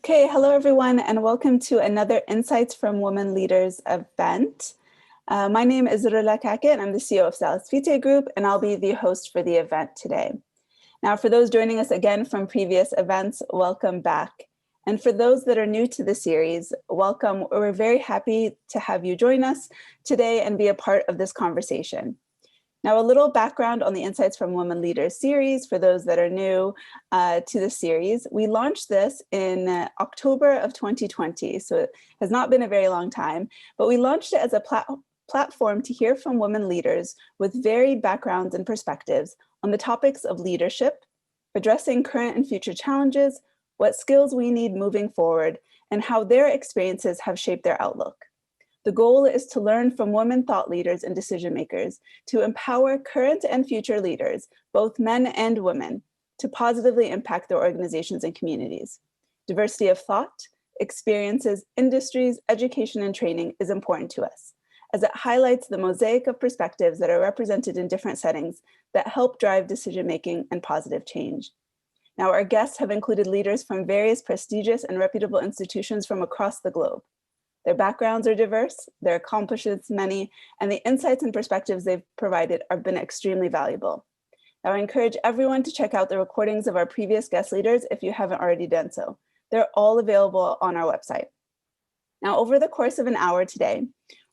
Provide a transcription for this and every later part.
Okay, hello everyone, and welcome to another Insights from Women Leaders event. My name is Rola Kaakeh, and I'm the CEO of Salus Vitae Group, and I'll be the host for the event today. Now, for those joining us again from previous events, welcome back. And for those that are new to the series, welcome. We're very happy to have you join us today and be a part of this conversation. Now, a little background on the Insights from Women Leaders series for those that are new to the series. We launched this in October of 2020, so it has not been a very long time, but we launched it as a platform to hear from women leaders with varied backgrounds and perspectives on the topics of leadership, addressing current and future challenges, what skills we need moving forward, and how their experiences have shaped their outlook. The goal is to learn from women thought leaders and decision makers to empower current and future leaders, both men and women, to positively impact their organizations and communities. Diversity of thought, experiences, industries, education, and training is important to us, as it highlights the mosaic of perspectives that are represented in different settings that help drive decision-making and positive change. Now, our guests have included leaders from various prestigious and reputable institutions from across the globe. Their backgrounds are diverse, their accomplishments many, and the insights and perspectives they've provided have been extremely valuable. Now, I encourage everyone to check out the recordings of our previous guest leaders if you haven't already done so. They're all available on our website. Now, over the course of an hour today,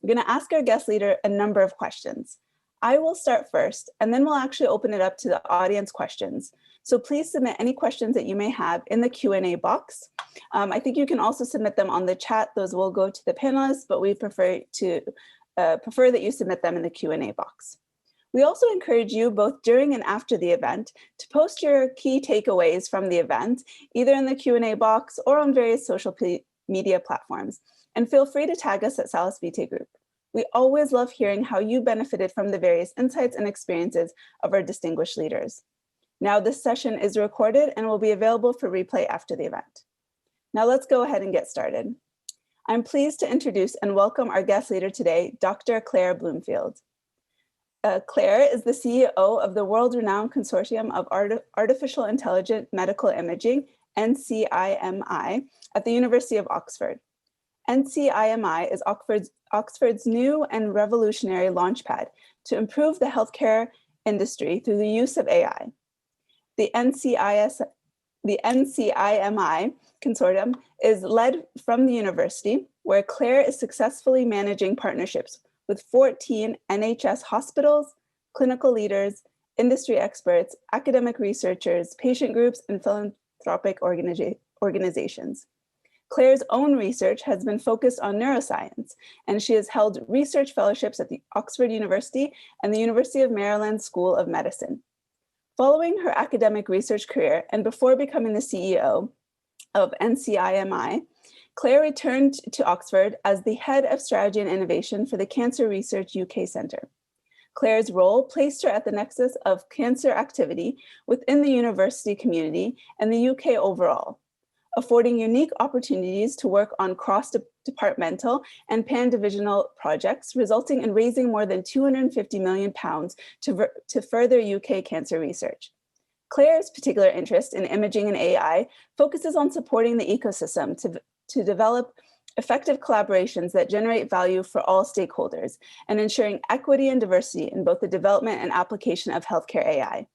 we're going to ask our guest leader a number of questions. I will start first, and then we'll actually open it up to the audience questions. So please submit any questions that you may have in the Q&A box. I think you can also submit them on the chat. Those will go to the panelists, but we prefer that you submit them in the Q&A box. We also encourage you both during and after the event to post your key takeaways from the event, either in the Q&A box or on various social media platforms. And feel free to tag us at Salus Vitae Group. We always love hearing how you benefited from the various insights and experiences of our distinguished leaders. Now, this session is recorded and will be available for replay after the event. Now, let's go ahead and get started. I'm pleased to introduce and welcome our guest leader today, Dr. Claire Bloomfield. Claire is the CEO of the world-renowned Consortium of Artificial Intelligent Medical Imaging, NCIMI, at the University of Oxford. NCIMI is Oxford's new and revolutionary launchpad to improve the healthcare industry through the use of AI. The NCIMI Consortium is led from the university, where Claire is successfully managing partnerships with 14 NHS hospitals, clinical leaders, industry experts, academic researchers, patient groups, and philanthropic organizations. Claire's own research has been focused on neuroscience, and she has held research fellowships at the Oxford University and the University of Maryland School of Medicine. Following her academic research career and before becoming the CEO of NCIMI, Claire returned to Oxford as the head of strategy and innovation for the Cancer Research UK Centre. Claire's role placed her at the nexus of cancer activity within the university community and the UK overall, affording unique opportunities to work on cross-departmental and pan-divisional projects, resulting in raising more than £250 million to further UK cancer research. Claire's particular interest in imaging and AI focuses on supporting the ecosystem to develop effective collaborations that generate value for all stakeholders and ensuring equity and diversity in both the development and application of healthcare AI.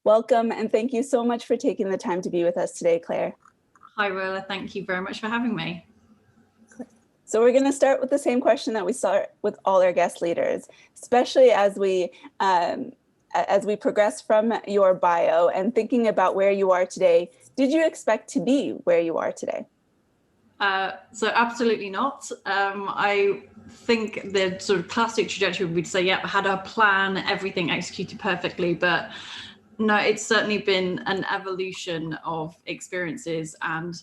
Welcome, and thank you so much for taking the time to be with us today, Claire. Hi, Rola. Thank you very much for having me. So we're going to start with the same question that we start with all our guest leaders, especially as we progress from your bio and thinking about where you are today. Did you expect to be where you are today? So absolutely not. I think the sort of classic trajectory would be to say, yeah, I had a plan, everything executed perfectly, but no, it's certainly been an evolution of experiences and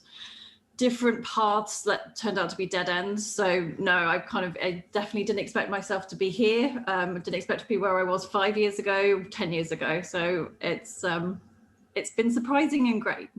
different paths that turned out to be dead ends. So no, I definitely didn't expect myself to be here. I didn't expect to be where I was 5 years ago, 10 years ago. So it's been surprising and great.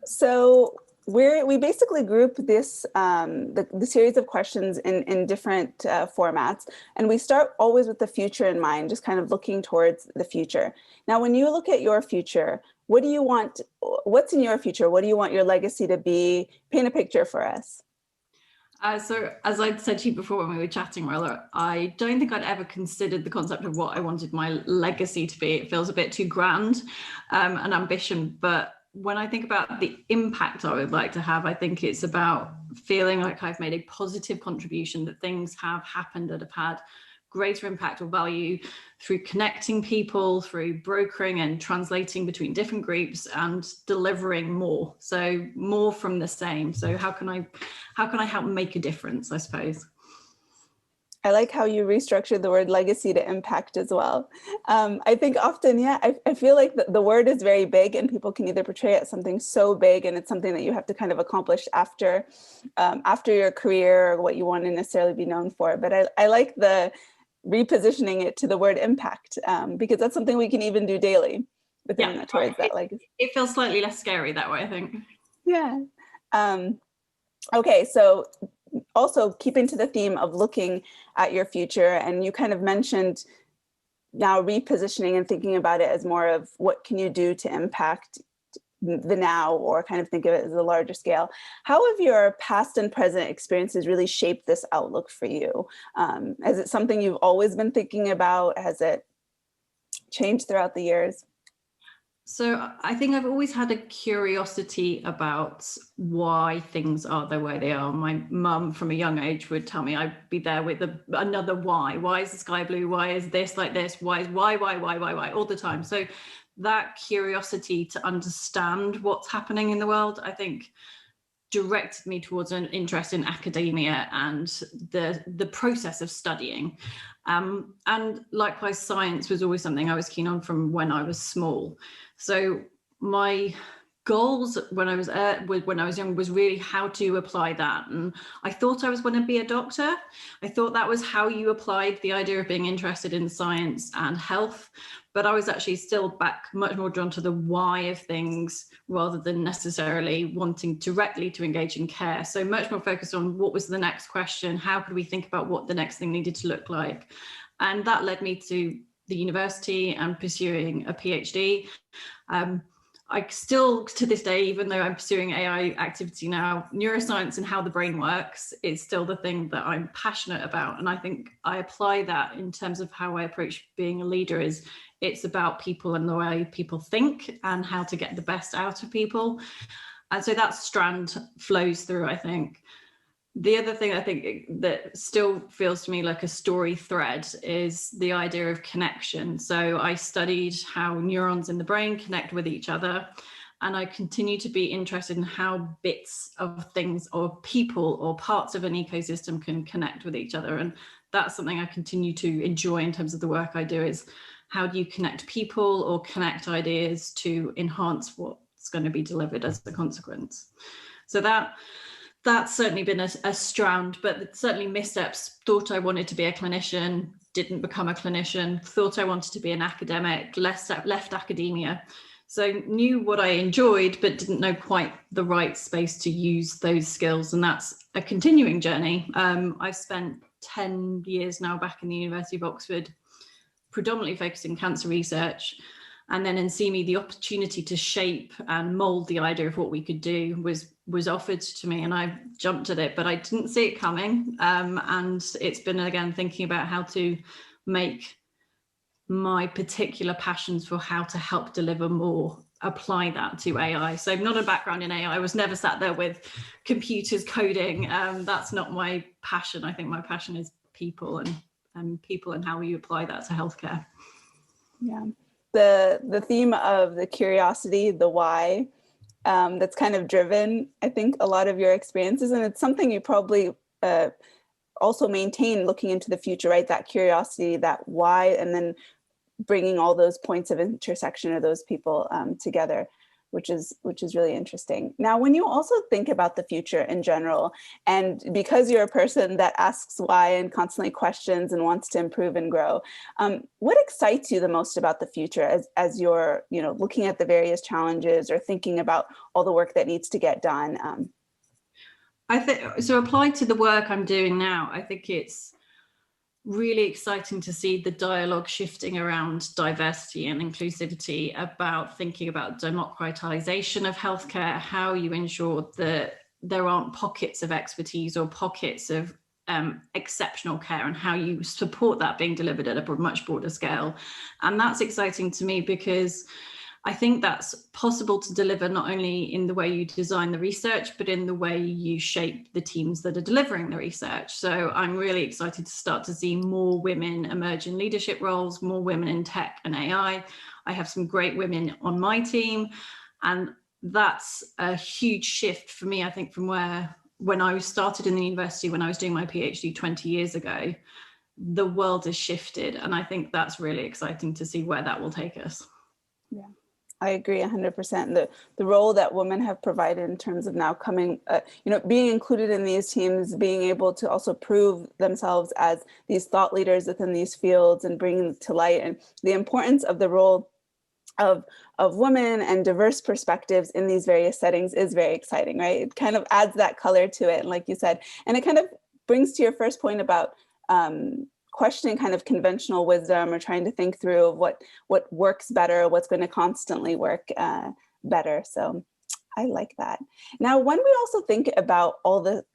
So we basically group this the series of questions in different formats, and we start always with the future in mind, just kind of looking towards the future. Now, when you look at your future, what do you want, what's in your future? What do you want your legacy to be? Paint a picture for us. So as I'd said to you before when we were chatting, Rola, I don't think I'd ever considered the concept of what I wanted my legacy to be. It feels a bit too grand, an ambition. But when I think about the impact I would like to have, I think it's about feeling like I've made a positive contribution, that things have happened that have had greater impact or value through connecting people, through brokering and translating between different groups and delivering more. So more from the same. So how can I help make a difference, I suppose? I like how you restructured the word legacy to impact as well. I think often, yeah, I feel like the word is very big and people can either portray it as something so big and it's something that you have to kind of accomplish after your career or what you want to necessarily be known for. But I like the repositioning it to the word impact, because that's something we can even do daily within towards that legacy. It feels slightly less scary that way, I think. Yeah. Okay, so also keeping to the theme of looking at your future, and you kind of mentioned now repositioning and thinking about it as more of what can you do to impact the now, or kind of think of it as a larger scale. How have your past and present experiences really shaped this outlook for you? Is it something you've always been thinking about? Has it changed throughout the years? So I think I've always had a curiosity about why things are the way they are. My mum from a young age would tell me I'd be there with another why. Why is the sky blue? Why is this like this? Why all the time? So that curiosity to understand what's happening in the world, I think, directed me towards an interest in academia and the process of studying. And likewise, science was always something I was keen on from when I was small. So my goals when I was young was really how to apply that. And I thought I was going to be a doctor. I thought that was how you applied the idea of being interested in science and health. But I was actually still back much more drawn to the why of things rather than necessarily wanting directly to engage in care. So much more focused on what was the next question, how could we think about what the next thing needed to look like. And that led me to the university and pursuing a PhD. I still, to this day, even though I'm pursuing AI activity now, neuroscience and how the brain works is still the thing that I'm passionate about. And I think I apply that in terms of how I approach being a leader. Is it's about people and the way people think and how to get the best out of people. And so that strand flows through, I think. The other thing I think that still feels to me like a story thread is the idea of connection. So I studied how neurons in the brain connect with each other, and I continue to be interested in how bits of things or people or parts of an ecosystem can connect with each other. And that's something I continue to enjoy in terms of the work I do, is how do you connect people or connect ideas to enhance what's going to be delivered as a consequence. So that's certainly been a strand, but certainly missteps. Thought I wanted to be a clinician, didn't become a clinician. Thought I wanted to be an academic, left academia. So knew what I enjoyed, but didn't know quite the right space to use those skills. And that's a continuing journey. I've spent 10 years now back in the University of Oxford, predominantly focused in cancer research. And then in NCIMI, the opportunity to shape and mold the idea of what we could do was offered to me, and I jumped at it, but I didn't see it coming. And it's been, again, thinking about how to make my particular passions for how to help deliver more, apply that to AI. So not a background in AI. I was never sat there with computers coding. That's not my passion. I think my passion is people and people and how you apply that to healthcare. Yeah. The theme of the curiosity, the why, that's kind of driven, I think, a lot of your experiences. And it's something you probably also maintain looking into the future, right? That curiosity, that why, and then bringing all those points of intersection of those people together, which is really interesting. Now, when you also think about the future in general, and because you're a person that asks why and constantly questions and wants to improve and grow, what excites you the most about the future as you're, looking at the various challenges or thinking about all the work that needs to get done? I think so. Applied to the work I'm doing now, I think it's really exciting to see the dialogue shifting around diversity and inclusivity, about thinking about democratization of healthcare, how you ensure that there aren't pockets of expertise or pockets of exceptional care, and how you support that being delivered at a much broader scale. And that's exciting to me because I think that's possible to deliver not only in the way you design the research, but in the way you shape the teams that are delivering the research. So I'm really excited to start to see more women emerge in leadership roles, more women in tech and AI. I have some great women on my team, and that's a huge shift for me, I think, from when I started in the university, when I was doing my PhD 20 years ago. The world has shifted, and I think that's really exciting to see where that will take us. Yeah. I agree 100%. The role that women have provided in terms of now coming, being included in these teams, being able to also prove themselves as these thought leaders within these fields and bringing to light, and the importance of the role of women and diverse perspectives in these various settings is very exciting, right? It kind of adds that color to it, and like you said, and it kind of brings to your first point about questioning kind of conventional wisdom, or trying to think through of what works better, what's going to constantly work better. So I like that. Now, when we also think about all the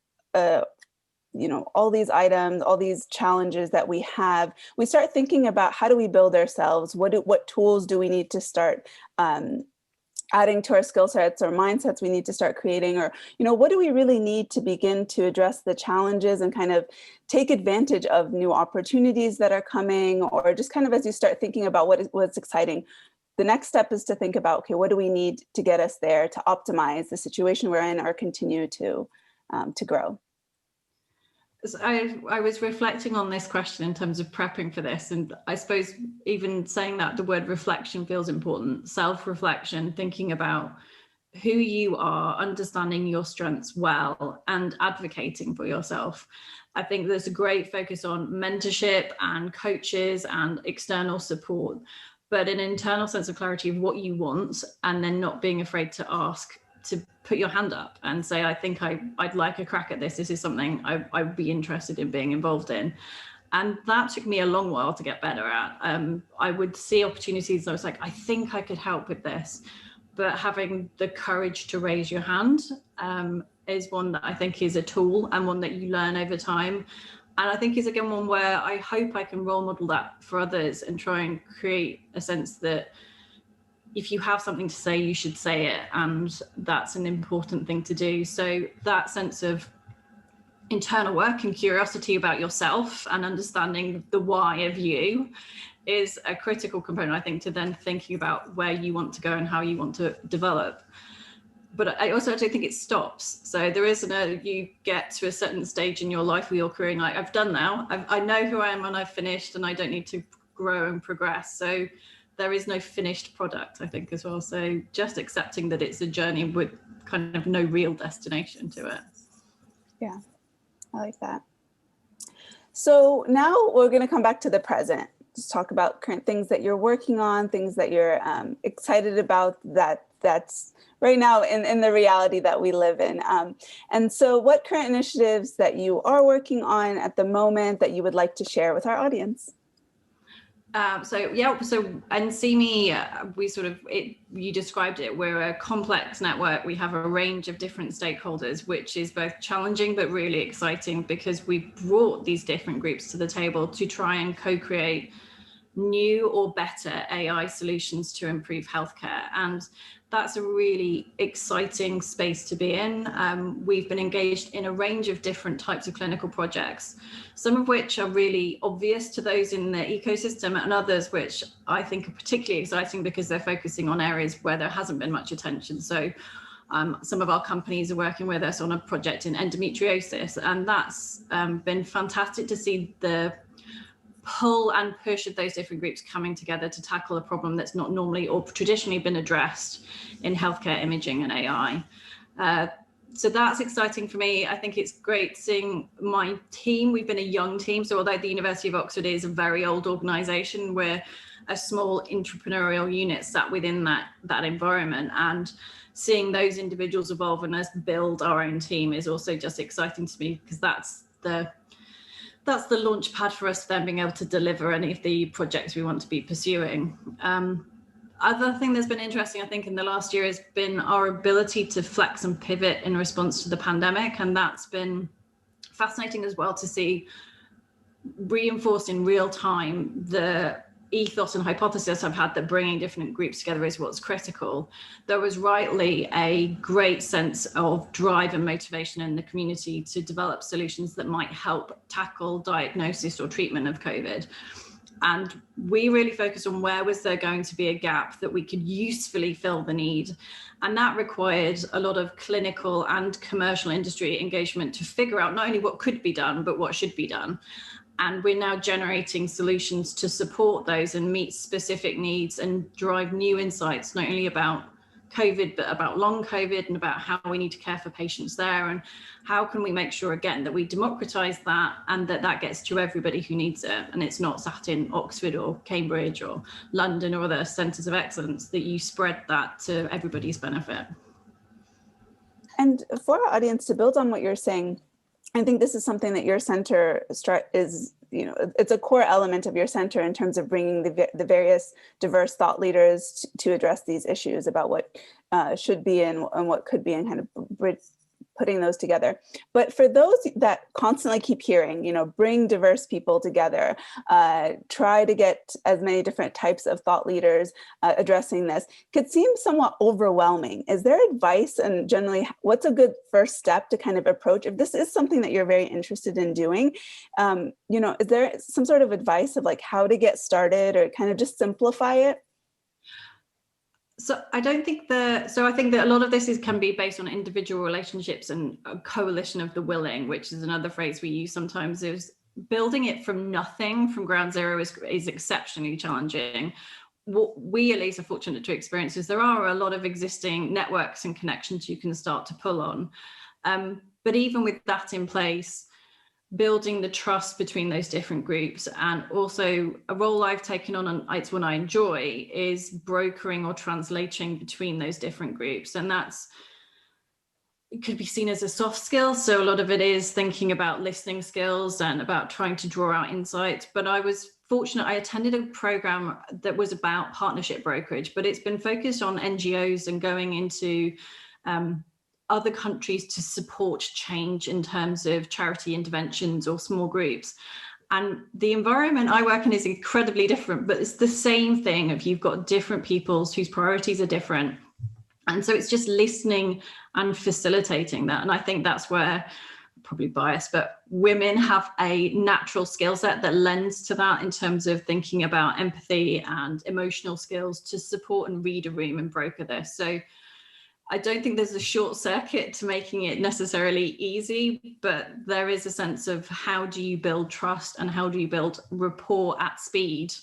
all these items, all these challenges that we have, we start thinking about how do we build ourselves? What tools do we need to start adding to our skill sets or mindsets we need to start creating? Or, what do we really need to begin to address the challenges and kind of take advantage of new opportunities that are coming? Or just kind of as you start thinking about what's exciting, the next step is to think about, okay, what do we need to get us there to optimize the situation we're in or continue to grow? I was reflecting on this question in terms of prepping for this, and I suppose even saying that, the word reflection feels important. Self-reflection, thinking about who you are, understanding your strengths well, and advocating for yourself. I think there's a great focus on mentorship and coaches and external support, but an internal sense of clarity of what you want, and then not being afraid to ask, to put your hand up and say, I think I'd like a crack at this. This is something I'd be interested in being involved in. And that took me a long while to get better at. I would see opportunities and I was like, I think I could help with this. But having the courage to raise your hand is one that I think is a tool, and one that you learn over time. And I think is, again, one where I hope I can role model that for others and try and create a sense that if you have something to say, you should say it. And that's an important thing to do. So that sense of internal work and curiosity about yourself and understanding the why of you is a critical component, I think, to then thinking about where you want to go and how you want to develop. But I also don't think it stops. So there isn't you get to a certain stage in your life or your career and like, I've done now, I know who I am and I've finished and I don't need to grow and progress. So there is no finished product, I think, as well. So just accepting that it's a journey with kind of no real destination to it. Yeah, I like that. So now we're going to come back to the present. Just talk about current things that you're working on, things that you're excited about that's right now in the reality that we live in. And so what current initiatives that you are working on at the moment that you would like to share with our audience? So NCIMI, you described it, we're a complex network. We have a range of different stakeholders, which is both challenging but really exciting, because we've brought these different groups to the table to try and co-create new or better AI solutions to improve healthcare. And that's a really exciting space to be in. We've been engaged in a range of different types of clinical projects, some of which are really obvious to those in the ecosystem, and others which I think are particularly exciting because they're focusing on areas where there hasn't been much attention. So some of our companies are working with us on a project in endometriosis, and that's been fantastic to see the pull and push of those different groups coming together to tackle a problem that's not normally or traditionally been addressed in healthcare imaging and AI. So that's exciting for me. I think it's great seeing my team. We've been a young team. So although the University of Oxford is a very old organization, we're a small entrepreneurial unit sat within that environment. And seeing those individuals evolve and us build our own team is also just exciting to me, because that's that's the launch pad for us then being able to deliver any of the projects we want to be pursuing. Other thing that's been interesting, I think, in the last year has been our ability to flex and pivot in response to the pandemic. And that's been fascinating as well to see reinforced in real time the ethos and hypothesis I've had that bringing different groups together is what's critical. There was rightly a great sense of drive and motivation in the community to develop solutions that might help tackle diagnosis or treatment of COVID. And we really focused on where was there going to be a gap that we could usefully fill the need. And that required a lot of clinical and commercial industry engagement to figure out not only what could be done, but what should be done. And we're now generating solutions to support those and meet specific needs and drive new insights, not only about COVID, but about long COVID and about how we need to care for patients there. And how can we make sure, again, that we democratize that and that that gets to everybody who needs it. And it's not sat in Oxford or Cambridge or London or other centers of excellence, that you spread that to everybody's benefit. And for our audience, to build on what you're saying, I think this is something that your center is, it's a core element of your center in terms of bringing the various diverse thought leaders to address these issues about what should be and what could be, and kind of putting those together. But for those that constantly keep hearing, bring diverse people together, try to get as many different types of thought leaders addressing this, could seem somewhat overwhelming. Is there advice, and generally, what's a good first step to kind of approach, if this is something that you're very interested in doing, is there some sort of advice of like how to get started or kind of just simplify it? So I think that a lot of this can be based on individual relationships and a coalition of the willing, which is another phrase we use sometimes. Is building it from nothing, from ground zero, is exceptionally challenging. What we at least are fortunate to experience is there are a lot of existing networks and connections you can start to pull on. But even with that in place, building the trust between those different groups, and also a role I've taken on, and it's one I enjoy, is brokering or translating between those different groups. And it could be seen as a soft skill. So a lot of it is thinking about listening skills and about trying to draw out insights. But I was fortunate, I attended a program that was about partnership brokerage, but it's been focused on NGOs and going into other countries to support change in terms of charity interventions or small groups. And the environment I work in is incredibly different, but it's the same thing of you've got different peoples whose priorities are different. And so it's just listening and facilitating that. And I think that's where, probably biased, but women have a natural skill set that lends to that in terms of thinking about empathy and emotional skills to support and read a room and broker this. So I don't think there's a short circuit to making it necessarily easy, but there is a sense of how do you build trust and how do you build rapport at speed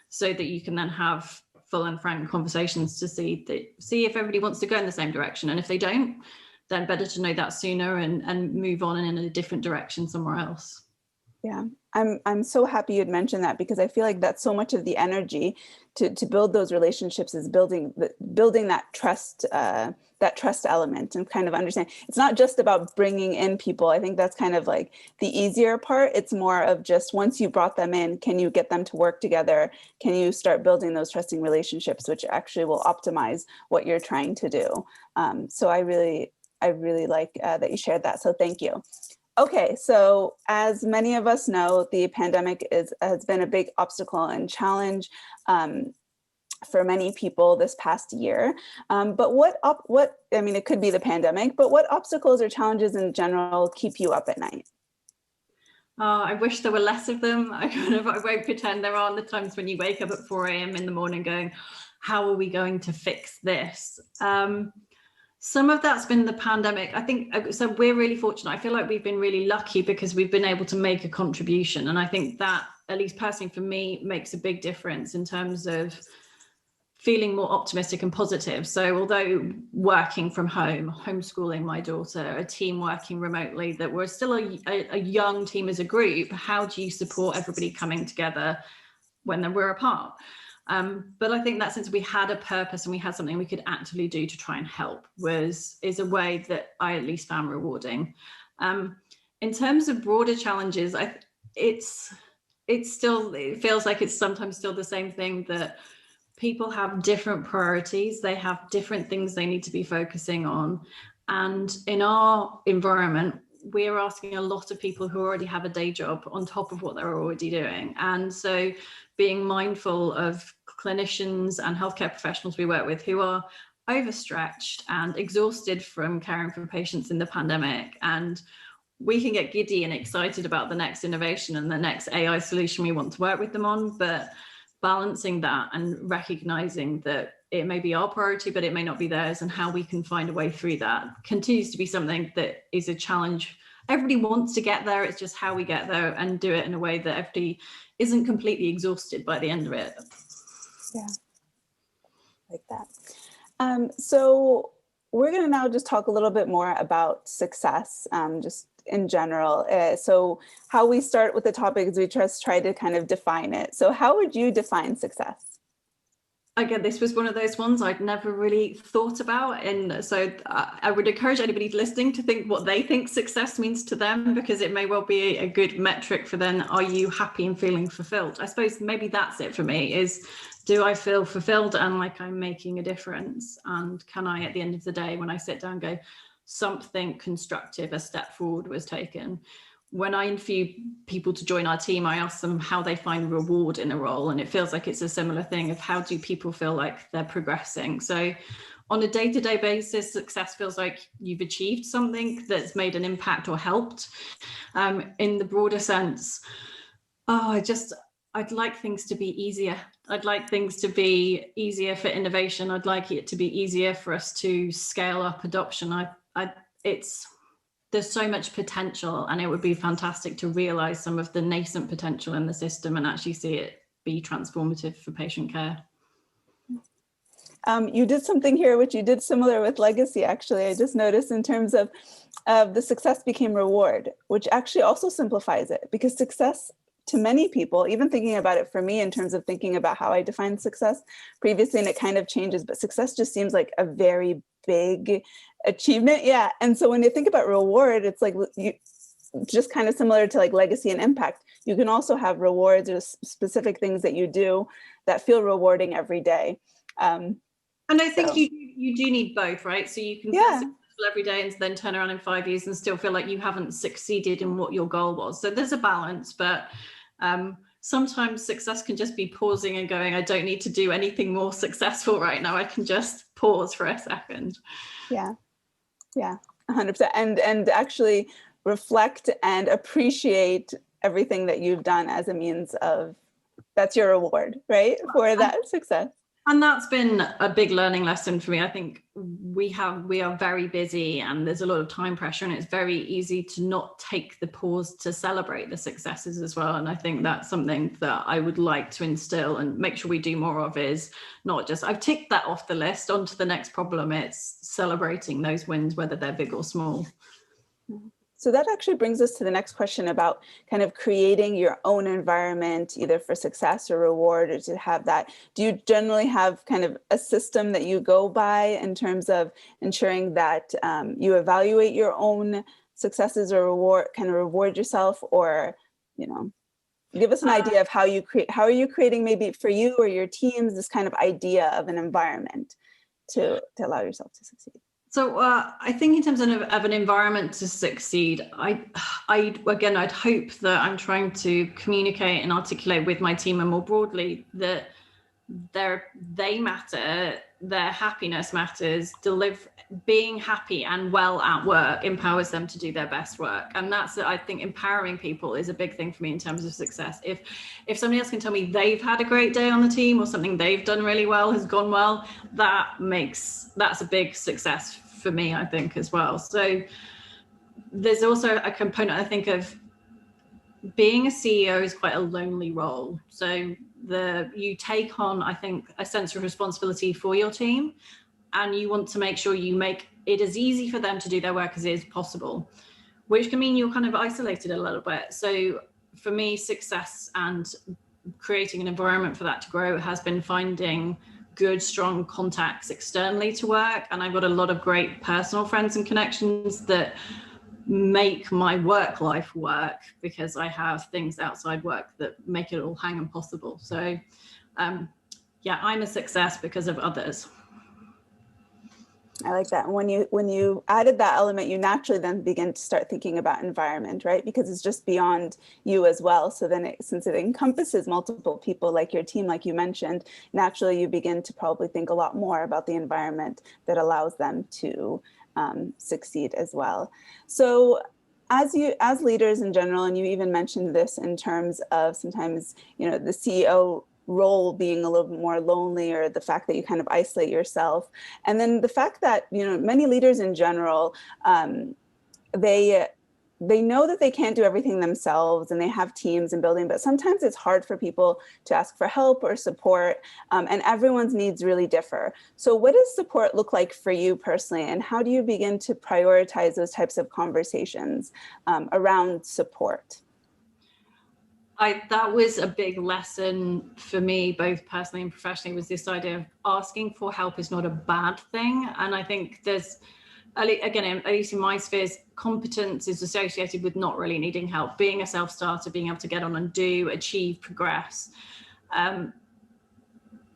so that you can then have full and frank conversations to see if everybody wants to go in the same direction. And if they don't, then better to know that sooner and move on in a different direction somewhere else. Yeah, I'm so happy you'd mentioned that, because I feel like that's so much of the energy to build those relationships, is building that trust element, and kind of understand it's not just about bringing in people. I think that's kind of like the easier part. It's more of just once you brought them in, can you get them to work together? Can you start building those trusting relationships, which actually will optimize what you're trying to do? So I really like that you shared that. So thank you. Okay, so as many of us know, the pandemic has been a big obstacle and challenge for many people this past year. But it could be the pandemic, but what obstacles or challenges in general keep you up at night? I wish there were less of them. I won't pretend there aren't the times when you wake up at 4 a.m. in the morning going, how are we going to fix this? Some of that's been the pandemic. I think, so we're really fortunate. I feel like we've been really lucky because we've been able to make a contribution. And I think that, at least personally for me, makes a big difference in terms of feeling more optimistic and positive. So although working from home, homeschooling my daughter, a team working remotely, that we're still a young team as a group, how do you support everybody coming together when we're apart? But I think that since we had a purpose and we had something we could actively do to try and help is a way that I at least found rewarding. In terms of broader challenges, it feels like it's sometimes still the same thing, that people have different priorities. They have different things they need to be focusing on. And in our environment, we're asking a lot of people who already have a day job on top of what they're already doing. And so being mindful of clinicians and healthcare professionals we work with who are overstretched and exhausted from caring for patients in the pandemic. And we can get giddy and excited about the next innovation and the next AI solution we want to work with them on, but balancing that and recognizing that it may be our priority, but it may not be theirs, and how we can find a way through that continues to be something that is a challenge. Everybody wants to get there. It's just how we get there and do it in a way that everybody isn't completely exhausted by the end of it. Yeah, like that. So we're going to now just talk a little bit more about success, just in general. So how we start with the topic is we just try to kind of define it. So how would you define success? Again, this was one of those ones I'd never really thought about. And so I would encourage anybody listening to think what they think success means to them, because it may well be a good metric for then, are you happy and feeling fulfilled? I suppose maybe that's it for me, is do I feel fulfilled and like I'm making a difference? And can I, at the end of the day, when I sit down, go, something constructive, a step forward was taken? When I interview people to join our team, I ask them how they find reward in a role. And it feels like it's a similar thing of how do people feel like they're progressing? So on a day-to-day basis, success feels like you've achieved something that's made an impact or helped. In the broader sense, I'd like things to be easier. I'd like things to be easier for innovation. I'd like it to be easier for us to scale up adoption. There's so much potential, and it would be fantastic to realize some of the nascent potential in the system and actually see it be transformative for patient care. You did something here which you did similar with legacy, actually. I just noticed in terms of the success became reward, which actually also simplifies it, because success to many people, even thinking about it for me in terms of thinking about how I define success previously, and it kind of changes, but success just seems like a very big achievement. Yeah. And so when you think about reward, it's like just kind of similar to like legacy and impact. You can also have rewards or specific things that you do that feel rewarding every day. And I think you do need both, right? So you can feel successful every day and then turn around in 5 years and still feel like you haven't succeeded in what your goal was. So there's a balance, but sometimes success can just be pausing and going, I don't need to do anything more successful right now. I can just pause for a second. Yeah. Yeah, 100%. And actually reflect and appreciate everything that you've done as a means of, that's your reward, right? For that success. And that's been a big learning lesson for me. I think we are very busy and there's a lot of time pressure, and it's very easy to not take the pause to celebrate the successes as well. And I think that's something that I would like to instill and make sure we do more of, is not just, I've ticked that off the list, onto the next problem. It's celebrating those wins, whether they're big or small. So that actually brings us to the next question about kind of creating your own environment, either for success or reward, or to have that. Do you generally have kind of a system that you go by in terms of ensuring that you evaluate your own successes or reward yourself, or, give us an idea of how are you creating, maybe for you or your teams, this kind of idea of an environment to allow yourself to succeed? So I think in terms of an environment to succeed, I'd hope that I'm trying to communicate and articulate with my team and more broadly that they matter, their happiness matters, being happy and well at work empowers them to do their best work. And that's, I think, empowering people is a big thing for me in terms of success. If somebody else can tell me they've had a great day on the team or something they've done really well has gone well, that's a big success for me, I think, as well. So there's also a component, I think, of being a CEO is quite a lonely role. So you take on, I think, a sense of responsibility for your team, and you want to make sure you make it as easy for them to do their work as it is possible, which can mean you're kind of isolated a little bit. So for me, success and creating an environment for that to grow has been finding good, strong contacts externally to work. And I've got a lot of great personal friends and connections that make my work life work, because I have things outside work that make it all hang impossible. So yeah, I'm a success because of others. I like that. When you added that element, you naturally then begin to start thinking about environment, right? Because it's just beyond you as well. So then since it encompasses multiple people like your team, like you mentioned, naturally you begin to probably think a lot more about the environment that allows them to succeed as well. So as leaders in general, and you even mentioned this in terms of sometimes, you know, the CEO role being a little bit more lonely, or the fact that you kind of isolate yourself. And then the fact that, you know, many leaders in general, they know that they can't do everything themselves, and they have teams and building, but sometimes it's hard for people to ask for help or support, and everyone's needs really differ. So what does support look like for you personally, and how do you begin to prioritize those types of conversations around support? That was a big lesson for me, both personally and professionally, was this idea of asking for help is not a bad thing. And I think there's, again, at least in my spheres, competence is associated with not really needing help, being a self-starter, being able to get on and do, achieve, progress.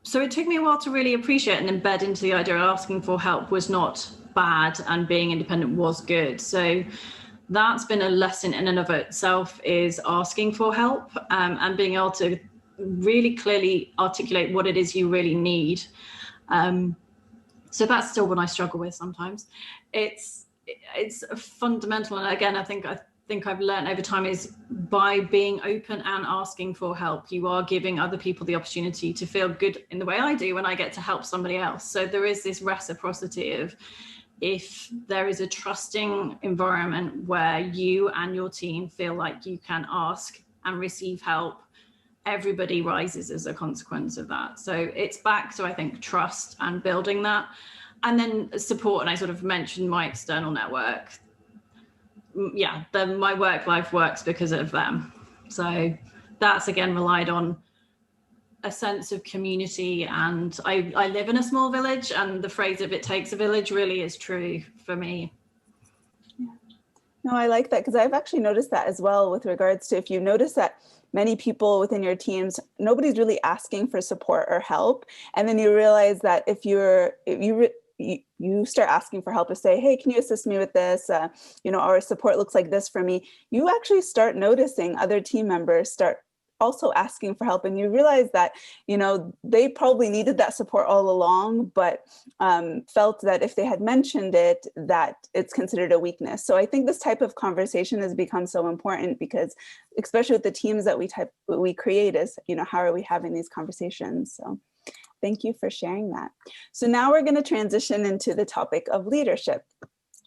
So it took me a while to really appreciate and embed into the idea of asking for help was not bad and being independent was good. So that's been a lesson in and of itself, is asking for help, and being able to really clearly articulate what it is you really need. So that's still what I struggle with sometimes. It's fundamental, and again, I think I've learned over time, is by being open and asking for help, you are giving other people the opportunity to feel good in the way I do when I get to help somebody else. So there is this reciprocity of, if there is a trusting environment where you and your team feel like you can ask and receive help, everybody rises as a consequence of that. So it's back to, I think, trust and building that. And then support, and I sort of mentioned my external network. Yeah, my work life works because of them. So that's, again, relied on a sense of community, and I live in a small village, and the phrase of "it takes a village" really is true for me. Yeah. No, I like that, because I've actually noticed that as well, with regards to, if you notice that many people within your teams, nobody's really asking for support or help, and then you realize that if you start asking for help, to say, hey, can you assist me with this? You know, our support looks like this for me. You actually start noticing other team members start also asking for help, and you realize that, you know, they probably needed that support all along, but felt that if they had mentioned it, that it's considered a weakness. So I think this type of conversation has become so important, because especially with the teams that we create, is, you know, how are we having these conversations? So thank you for sharing that. So now we're going to transition into the topic of leadership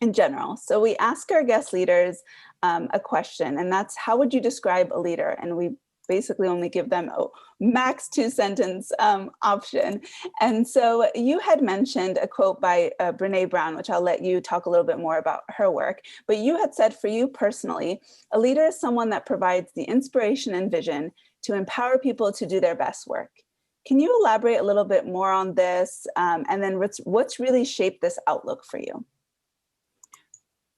in general. So we ask our guest leaders a question, and that's, how would you describe a leader? And we basically only give them a max 2-sentence option. And so you had mentioned a quote by Brene Brown, which I'll let you talk a little bit more about her work. But you had said, for you personally, a leader is someone that provides the inspiration and vision to empower people to do their best work. Can you elaborate a little bit more on this? And then what's really shaped this outlook for you?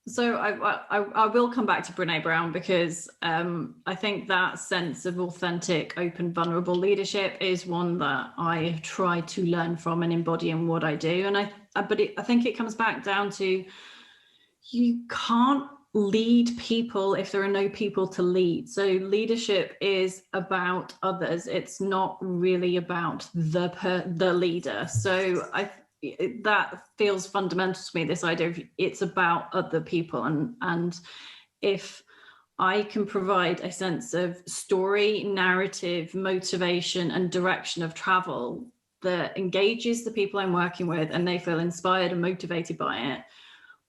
So I will come back to Brene Brown, because I think that sense of authentic, open, vulnerable leadership is one that I try to learn from and embody in what I do. And I think it comes back down to, you can't lead people if there are no people to lead. So leadership is about others. It's not really about the leader. So that feels fundamental to me, this idea of it's about other people, and if I can provide a sense of story, narrative, motivation, and direction of travel that engages the people I'm working with, and they feel inspired and motivated by it,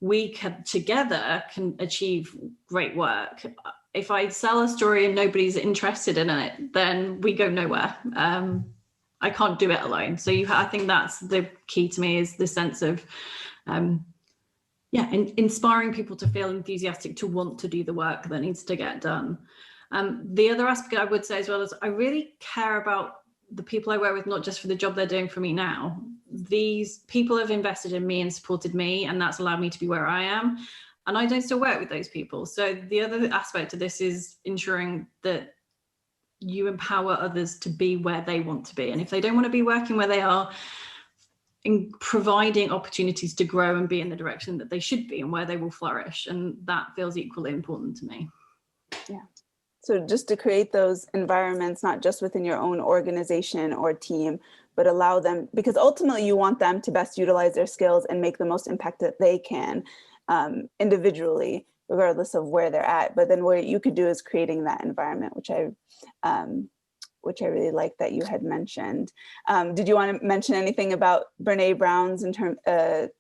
we together can achieve great work. If I sell a story and nobody's interested in it, then we go nowhere. I can't do it alone. So I think that's the key to me, is the sense of, inspiring people to feel enthusiastic, to want to do the work that needs to get done. The other aspect I would say as well is, I really care about the people I work with, not just for the job they're doing for me now. These people have invested in me and supported me, and that's allowed me to be where I am. and I don't still work with those people. So the other aspect of this is ensuring that you empower others to be where they want to be. And if they don't want to be working where they are, in providing opportunities to grow and be in the direction that they should be and where they will flourish. And that feels equally important to me. Yeah. So just to create those environments, not just within your own organization or team, but allow them, because ultimately you want them to best utilize their skills and make the most impact that they can individually, regardless of where they're at. But then what you could do is creating that environment, which I really like that you had mentioned. Did you want to mention anything about Brene Brown's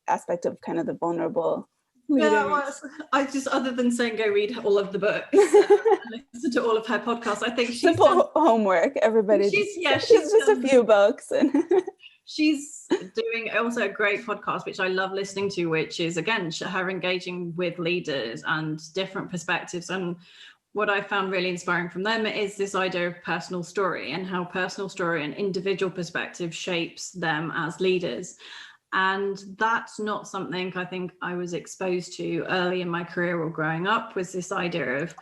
aspect of kind of the vulnerable leaders? Yeah, well, I just, other than saying go read all of the books and listen to all of her podcasts, I think she's simple homework. Everybody, she's just a few books. She's doing also a great podcast, which I love listening to, which is, again, her engaging with leaders and different perspectives. And what I found really inspiring from them is this idea of personal story and how personal story and individual perspective shapes them as leaders. And that's not something I think I was exposed to early in my career or growing up, was this idea of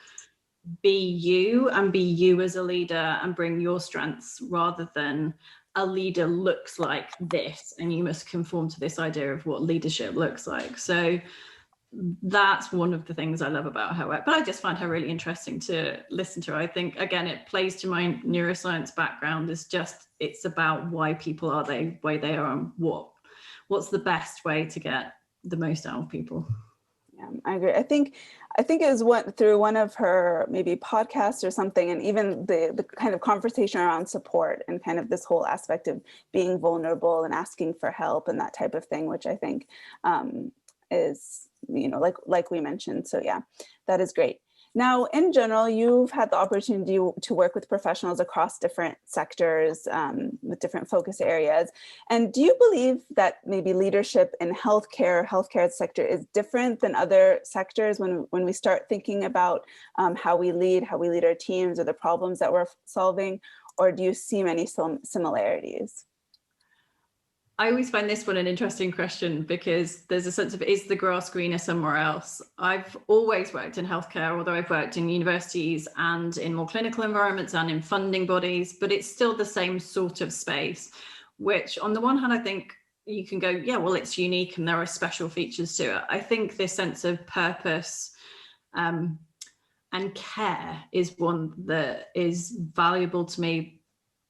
be you and be you as a leader and bring your strengths, rather than a leader looks like this and you must conform to this idea of what leadership looks like. So that's one of the things I love about her work, but I just find her really interesting to listen to. I think, again, it plays to my neuroscience background. It's about why people are the way they are and what's the best way to get the most out of people. Yeah, I agree. I think it was through one of her maybe podcasts or something, and even the kind of conversation around support and kind of this whole aspect of being vulnerable and asking for help and that type of thing, which I think is, like we mentioned. So yeah, that is great. Now, in general, you've had the opportunity to work with professionals across different sectors with different focus areas. And do you believe that maybe leadership in healthcare sector is different than other sectors when we start thinking about how we lead our teams or the problems that we're solving? Or do you see many similarities? I always find this one an interesting question, because there's a sense of, is the grass greener somewhere else? I've always worked in healthcare, although I've worked in universities and in more clinical environments and in funding bodies, but it's still the same sort of space, which on the one hand, I think you can go, yeah, well, it's unique and there are special features to it. I think this sense of purpose and care is one that is valuable to me.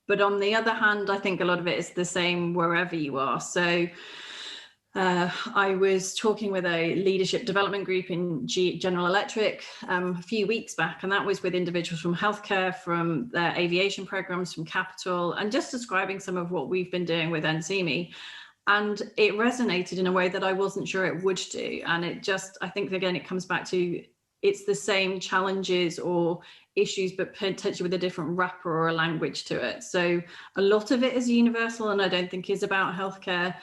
But on the other hand, I think a lot of it is the same wherever you are. So I was talking with a leadership development group in General Electric a few weeks back, and that was with individuals from healthcare, from their aviation programs, from capital, and just describing some of what we've been doing with NCIMI. And it resonated in a way that I wasn't sure it would do. And I think, again, it comes back to, it's the same challenges or issues, but potentially with a different wrapper or a language to it. So a lot of it is universal, and I don't think is about healthcare.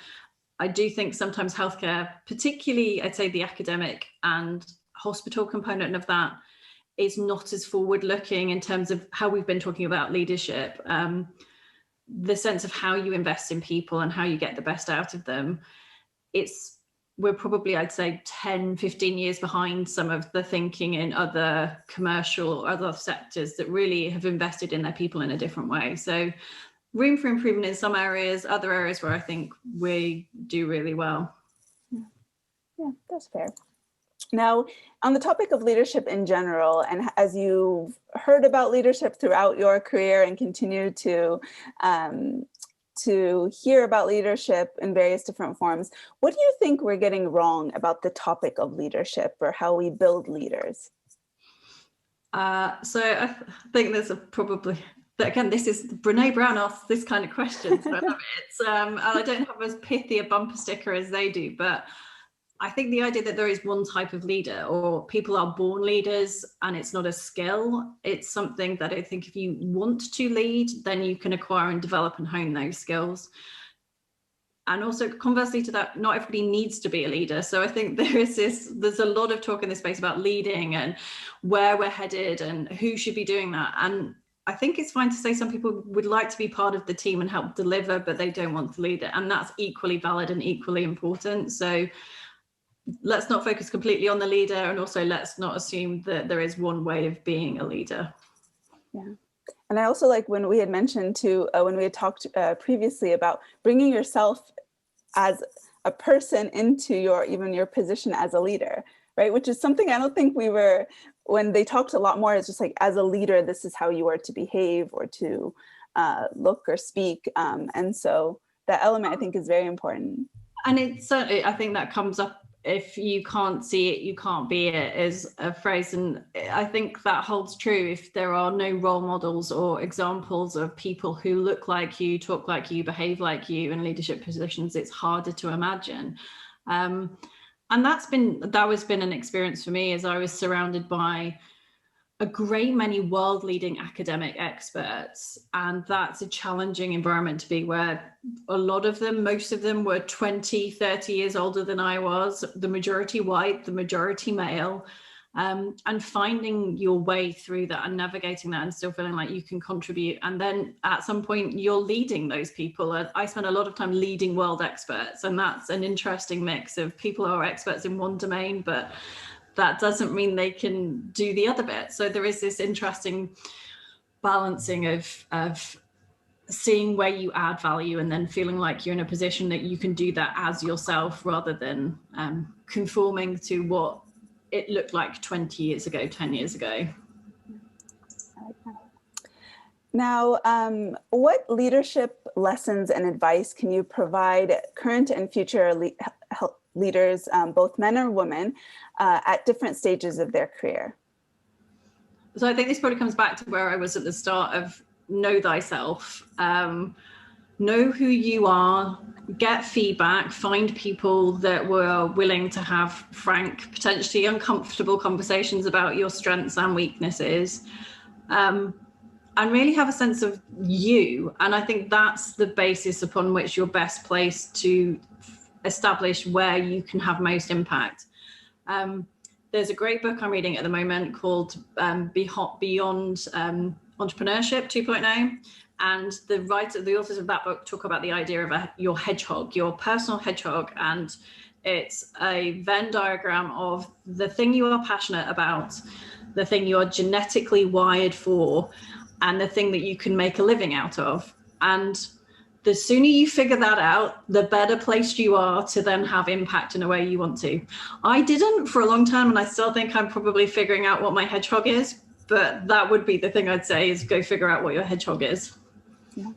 I do think sometimes healthcare, particularly I'd say the academic and hospital component of that, is not as forward looking in terms of how we've been talking about leadership. The sense of how you invest in people and how you get the best out of them. We're probably, I'd say, 10, 15 years behind some of the thinking in other commercial or other sectors that really have invested in their people in a different way. So room for improvement in some areas, other areas where I think we do really well. Yeah, that's fair. Now, on the topic of leadership in general, and as you've heard about leadership throughout your career and continue to hear about leadership in various different forms, what do you think we're getting wrong about the topic of leadership or how we build leaders? So I think there's again, this is Brene Brown asks this kind of question, so I love it. And I don't have as pithy a bumper sticker as they do, but I think the idea that there is one type of leader, or people are born leaders and it's not a skill, it's something that I think if you want to lead, then you can acquire and develop and hone those skills. And also conversely to that, not everybody needs to be a leader. So I think there's a lot of talk in this space about leading and where we're headed and who should be doing that. And I think it's fine to say some people would like to be part of the team and help deliver, but they don't want to lead it. And that's equally valid and equally important. So let's not focus completely on the leader, and also let's not assume that there is one way of being a leader. Yeah. And I also like when we had mentioned too, when we had talked previously about bringing yourself as a person into even your position as a leader, right? Which is something I don't think we were, when they talked a lot more, it's just like, as a leader, this is how you are to behave or to look or speak. And so that element I think is very important. And it's certainly, I think that comes up, if you can't see it, you can't be it, is a phrase. And I think that holds true if there are no role models or examples of people who look like you, talk like you, behave like you in leadership positions. It's harder to imagine. And that has been an experience for me, as I was surrounded by a great many world-leading academic experts, and that's a challenging environment to be, where a lot of them, most of them were 20, 30 years older than I was, the majority white, the majority male, and finding your way through that and navigating that and still feeling like you can contribute. And then at some point you're leading those people. I spent a lot of time leading world experts, and that's an interesting mix of people who are experts in one domain, but that doesn't mean they can do the other bit. So there is this interesting balancing of seeing where you add value and then feeling like you're in a position that you can do that as yourself, rather than conforming to what it looked like 20 years ago, 10 years ago. Now, what leadership lessons and advice can you provide current and future leaders, both men and women, at different stages of their career? So I think this probably comes back to where I was at the start of know thyself, know who you are, get feedback, find people that were willing to have frank, potentially uncomfortable conversations about your strengths and weaknesses, and really have a sense of you. And I think that's the basis upon which you're best placed to establish where you can have most impact. There's a great book I'm reading at the moment called Beyond Entrepreneurship 2.0. And the authors of that book talk about the idea of your hedgehog, your personal hedgehog. And it's a Venn diagram of the thing you are passionate about, the thing you are genetically wired for, and the thing that you can make a living out of. And the sooner you figure that out, the better placed you are to then have impact in a way you want to. I didn't for a long time, and I still think I'm probably figuring out what my hedgehog is, but that would be the thing I'd say, is go figure out what your hedgehog is. Yeah,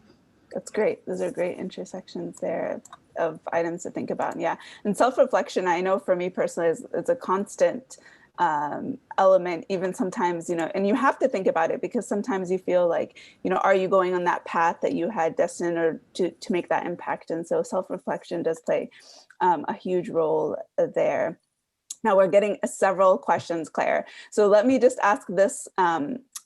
that's great. Those are great intersections there of items to think about. Yeah, and self-reflection, I know for me personally, is a constant element, even sometimes, and you have to think about it, because sometimes you feel like, are you going on that path that you had destined or to make that impact? And so self-reflection does play a huge role there. Now we're getting several questions, Claire. So let me just ask this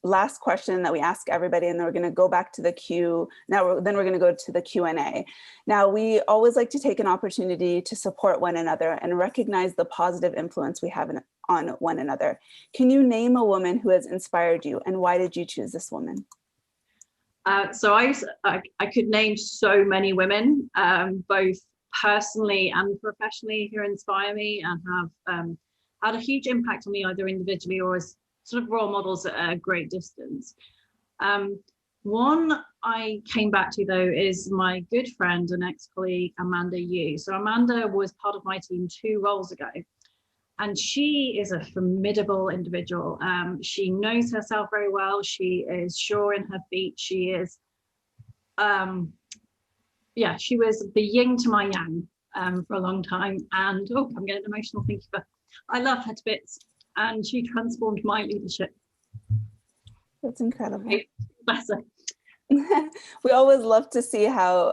last question that we ask everybody, and then we're going to go back to the queue. Then we're going to go to the Q&A. Now, we always like to take an opportunity to support one another and recognize the positive influence we have on one another. Can you name a woman who has inspired you, and why did you choose this woman? So I could name so many women, both personally and professionally, who inspire me and have had a huge impact on me, either individually or as sort of role models at a great distance. One I came back to, though, is my good friend and ex-colleague, Amanda Yu. So Amanda was part of my team 2 roles ago, and she is a formidable individual. She knows herself very well. She is sure in her feet. She is, she was the yin to my yang for a long time. And I'm getting emotional thinking about, I love her to bits, and she transformed my leadership. That's incredible. Bless her. We always love to see how,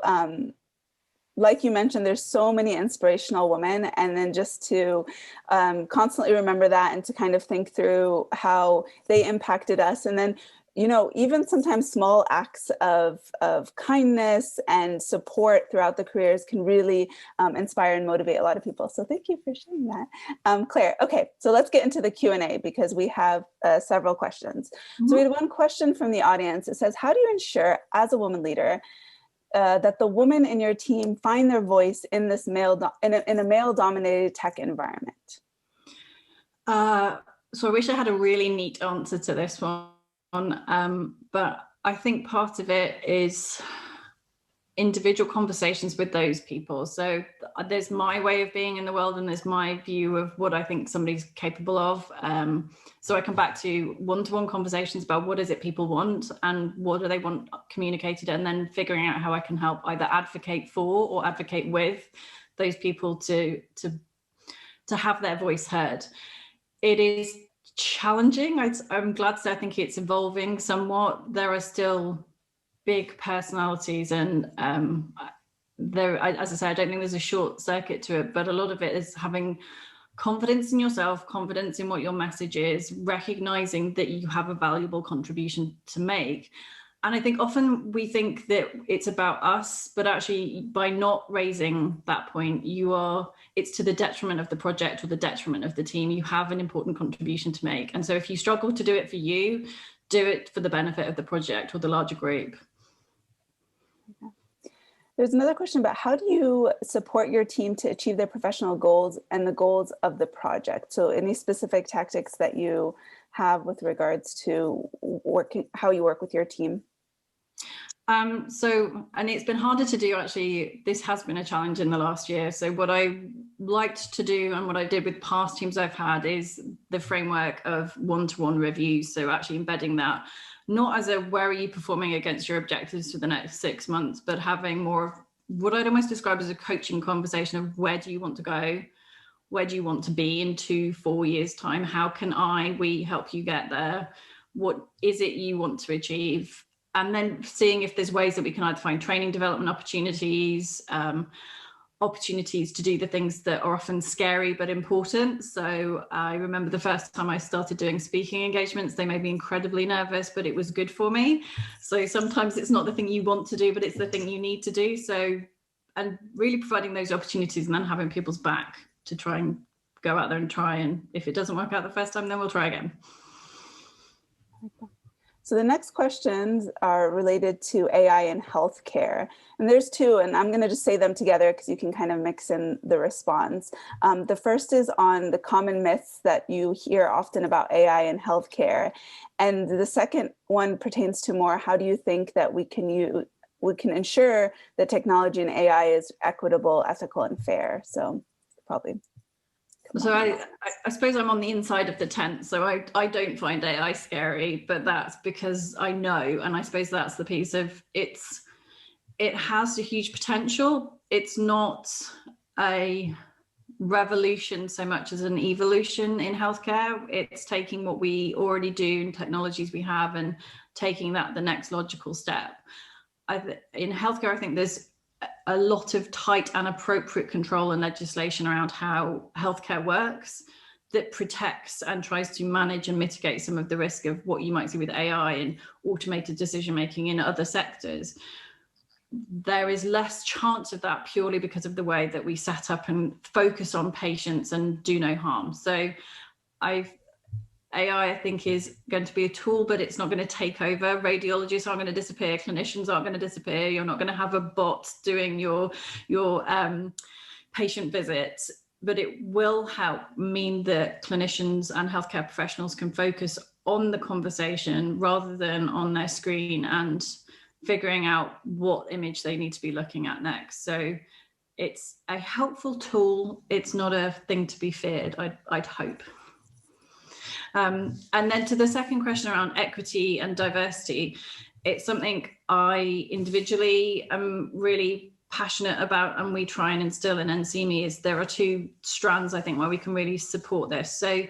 like you mentioned, there's so many inspirational women, and then just to constantly remember that and to kind of think through how they impacted us. And then, even sometimes small acts of kindness and support throughout the careers can really inspire and motivate a lot of people. So thank you for sharing that. Claire, okay, so let's get into the Q&A, because we have several questions. Mm-hmm. So we had one question from the audience. It says, how do you ensure, as a woman leader, that the women in your team find their voice in this in a male-dominated tech environment? So I wish I had a really neat answer to this one, but I think part of it is individual conversations with those people. So there's my way of being in the world, and there's my view of what I think somebody's capable of. So I come back to one-to-one conversations about what is it people want and what do they want communicated, and then figuring out how I can help either advocate for or advocate with those people to have their voice heard. It is challenging. I'm glad to say I think it's evolving somewhat. There are still big personalities, and as I say, I don't think there's a short circuit to it, but a lot of it is having confidence in yourself, confidence in what your message is, recognizing that you have a valuable contribution to make. And I think often we think that it's about us, but actually by not raising that point, it's to the detriment of the project or the detriment of the team. You have an important contribution to make. And so if you struggle to do it for you, do it for the benefit of the project or the larger group. There's another question about how do you support your team to achieve their professional goals and the goals of the project? So any specific tactics that you have with regards to how you work with your team? And it's been harder to do, actually. This has been a challenge in the last year. So what I liked to do and what I did with past teams I've had is the framework of one-to-one reviews. So actually embedding that, not as a where are you performing against your objectives for the next 6 months, but having more of what I'd almost describe as a coaching conversation of where do you want to go? Where do you want to be in 2-4 years time? How can we help you get there? What is it you want to achieve? And then seeing if there's ways that we can either find training development opportunities, opportunities to do the things that are often scary but important. So I remember the first time I started doing speaking engagements, they made me incredibly nervous, but it was good for me. So sometimes it's not the thing you want to do, but it's the thing you need to do. So, and really providing those opportunities and then having people's back to try and go out there and try. And if it doesn't work out the first time, then we'll try again. So the next questions are related to AI in healthcare. And there's two, and I'm going to just say them together because you can kind of mix in the response. The first is on the common myths that you hear often about AI in healthcare. And the second one pertains to more, how do you think that we can ensure that technology and AI is equitable, ethical, and fair? So probably. So I suppose I'm on the inside of the tent, so I don't find AI scary, but that's because I know, and I suppose that's the piece of it has a huge potential. It's not a revolution so much as an evolution in healthcare. It's taking what we already do and technologies we have and taking that the next logical step. In healthcare, I think there's a lot of tight and appropriate control and legislation around how healthcare works that protects and tries to manage and mitigate some of the risk of what you might see with AI and automated decision making in other sectors. There is less chance of that purely because of the way that we set up and focus on patients and do no harm. So AI, I think, is going to be a tool, but it's not going to take over. Radiologists aren't going to disappear. Clinicians aren't going to disappear. You're not going to have a bot doing your patient visits, but it will help mean that clinicians and healthcare professionals can focus on the conversation rather than on their screen and figuring out what image they need to be looking at next. So it's a helpful tool. It's not a thing to be feared, I'd hope. And then to the second question around equity and diversity, it's something I individually am really passionate about, and we try and instill in NCIMI. Is there are two strands, I think, where we can really support this. So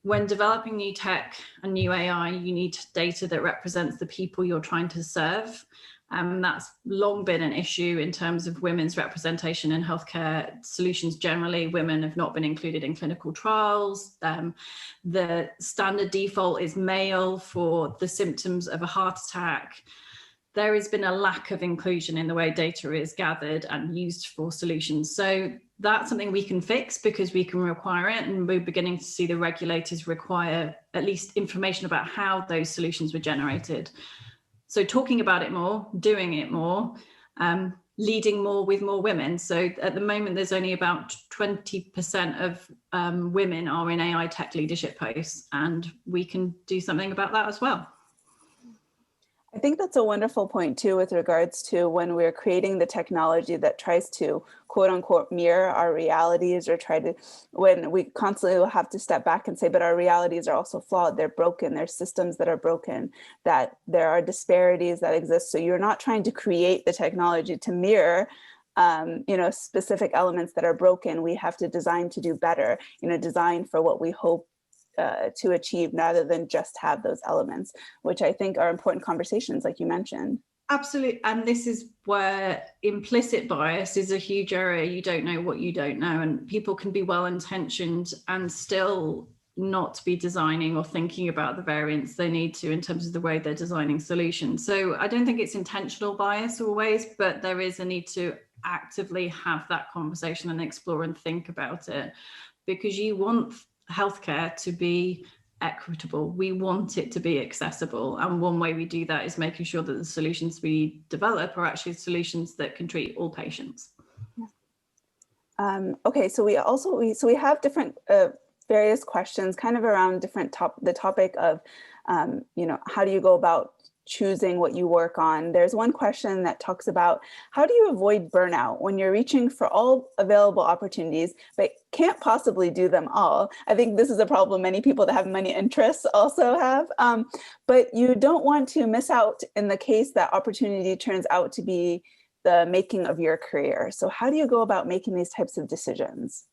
when developing new tech and new AI, you need data that represents the people you're trying to serve. That's long been an issue in terms of women's representation in healthcare solutions generally. Women have not been included in clinical trials. The standard default is male for the symptoms of a heart attack. There has been a lack of inclusion in the way data is gathered and used for solutions. So that's something we can fix because we can require it, and we're beginning to see the regulators require at least information about how those solutions were generated. So talking about it more, doing it more, leading more with more women. So at the moment, there's only about 20% of women are in AI tech leadership posts, and we can do something about that as well. I think that's a wonderful point too, with regards to when we're creating the technology that tries to quote unquote mirror our realities, or when we constantly will have to step back and say, but our realities are also flawed, they're broken, there's systems that are broken, that there are disparities that exist. So you're not trying to create the technology to mirror specific elements that are broken. We have to design to do better, design for what we hope to achieve, rather than just have those elements, which I think are important conversations, like you mentioned. Absolutely. And this is where implicit bias is a huge area. You don't know what you don't know, and people can be well-intentioned and still not be designing or thinking about the variants they need to in terms of the way they're designing solutions. So I don't think it's intentional bias always, but there is a need to actively have that conversation and explore and think about it, because you want healthcare to be equitable. We want it to be accessible. And one way we do that is making sure that the solutions we develop are actually solutions that can treat all patients. Okay, so we have different various questions kind of around the topic of, how do you go about choosing what you work on? There's one question that talks about, how do you avoid burnout when you're reaching for all available opportunities, but can't possibly do them all? I think this is a problem many people that have many interests also have, but you don't want to miss out in the case that opportunity turns out to be the making of your career. So how do you go about making these types of decisions?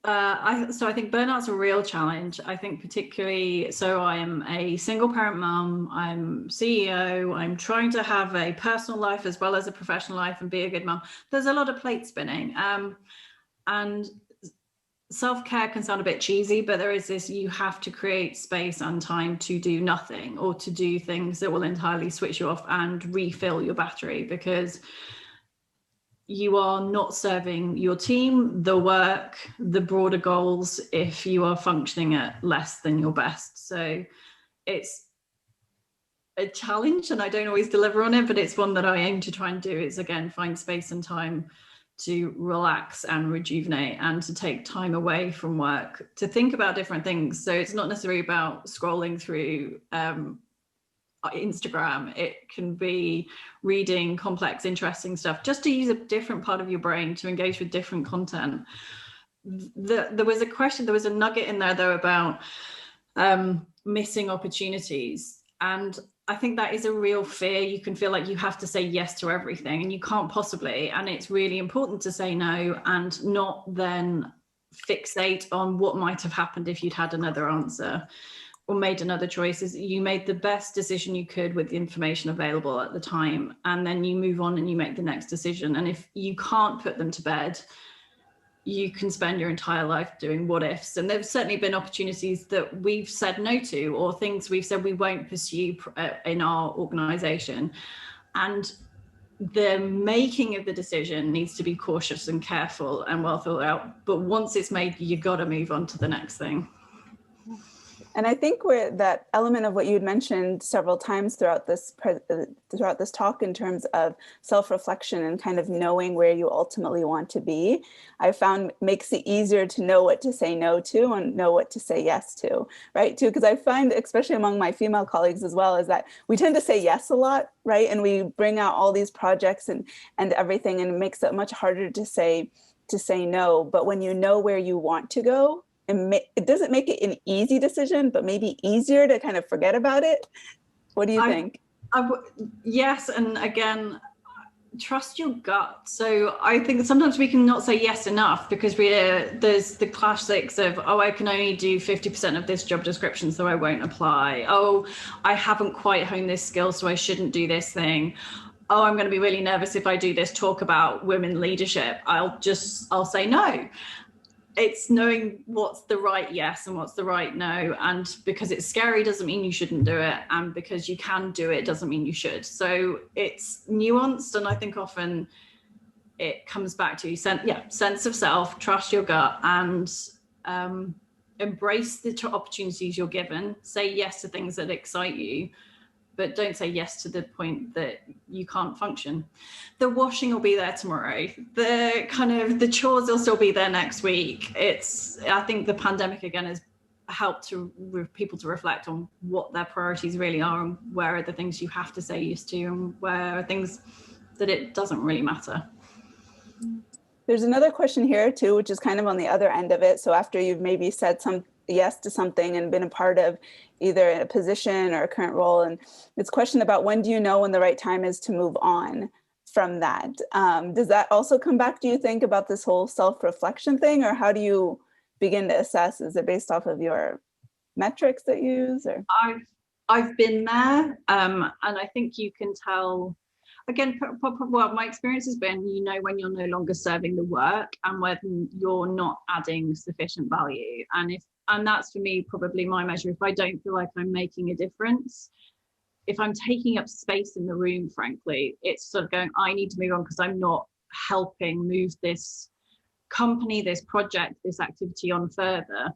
So I think burnout's a real challenge. I think particularly, so I am a single parent mum, I'm CEO, I'm trying to have a personal life as well as a professional life and be a good mum. There's a lot of plate spinning. And self-care can sound a bit cheesy, but there is this, you have to create space and time to do nothing, or to do things that will entirely switch you off and refill your battery, because you are not serving your team, the work, the broader goals, if you are functioning at less than your best. So it's a challenge, and I don't always deliver on it, but it's one that I aim to try and do, is again, find space and time to relax and rejuvenate, and to take time away from work, to think about different things. So it's not necessarily about scrolling through Instagram. It can be reading complex, interesting stuff, just to use a different part of your brain to engage with different content. There was a nugget in there though about missing opportunities, and I think that is a real fear. You can feel like you have to say yes to everything, and you can't possibly, and it's really important to say no, and not then fixate on what might have happened if you'd had another answer or made another choice. You made the best decision you could with the information available at the time, and then you move on and you make the next decision. And if you can't put them to bed, you can spend your entire life doing what ifs. And there's certainly been opportunities that we've said no to, or things we've said we won't pursue in our organization. And the making of the decision needs to be cautious and careful and well thought out. But once it's made, you've got to move on to the next thing. And I think that element of what you'd mentioned several times throughout this talk, in terms of self-reflection and kind of knowing where you ultimately want to be, I found makes it easier to know what to say no to and know what to say yes to, right? Because I find, especially among my female colleagues as well, is that we tend to say yes a lot, right? And we bring out all these projects and everything, and it makes it much harder to say no. But when you know where you want to go, it doesn't make it an easy decision, but maybe easier to kind of forget about it. What do you think? Yes, and again, trust your gut. So I think sometimes we can not say yes enough, because there's the classics of, oh, I can only do 50% of this job description, so I won't apply. Oh, I haven't quite honed this skill, so I shouldn't do this thing. Oh, I'm going to be really nervous if I do this talk about women leadership. I'll say no. It's knowing what's the right yes and what's the right no. And because it's scary doesn't mean you shouldn't do it. And because you can do it doesn't mean you should. So it's nuanced. And I think often it comes back to sense of self, trust your gut, and embrace the opportunities you're given. Say yes to things that excite you, but don't say yes to the point that you can't function. The washing will be there tomorrow. The chores will still be there next week. I think the pandemic again has helped people to reflect on what their priorities really are, and where are the things you have to say yes to, and where are things that it doesn't really matter. There's another question here too, which is kind of on the other end of it. So after you've maybe said yes to something and been a part of either a position or a current role, and it's a question about when do you know when the right time is to move on from that? Does that also come back, do you think, about this whole self-reflection thing, or how do you begin to assess? Is it based off of your metrics that you use? Or I've been there, and I think you can tell. Again, well, my experience has been, when you're no longer serving the work and when you're not adding sufficient value. And that's for me probably my measure. If I don't feel like I'm making a difference, if I'm taking up space in the room, frankly, it's sort of going, I need to move on because I'm not helping move this company, this project, this activity on further.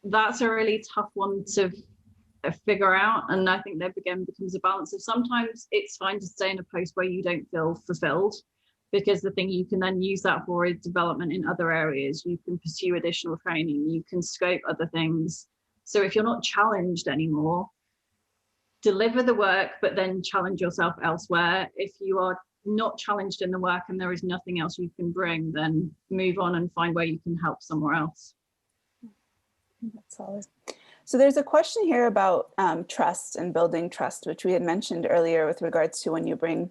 That's a really tough one to figure out, and I think there again becomes a balance of, sometimes it's fine to stay in a post where you don't feel fulfilled, because the thing you can then use that for is development in other areas. You can pursue additional training, you can scope other things. So if you're not challenged anymore, deliver the work, but then challenge yourself elsewhere. If you are not challenged in the work and there is nothing else you can bring, then move on and find where you can help somewhere else. That's solid. So there's a question here about trust and building trust, which we had mentioned earlier with regards to when you bring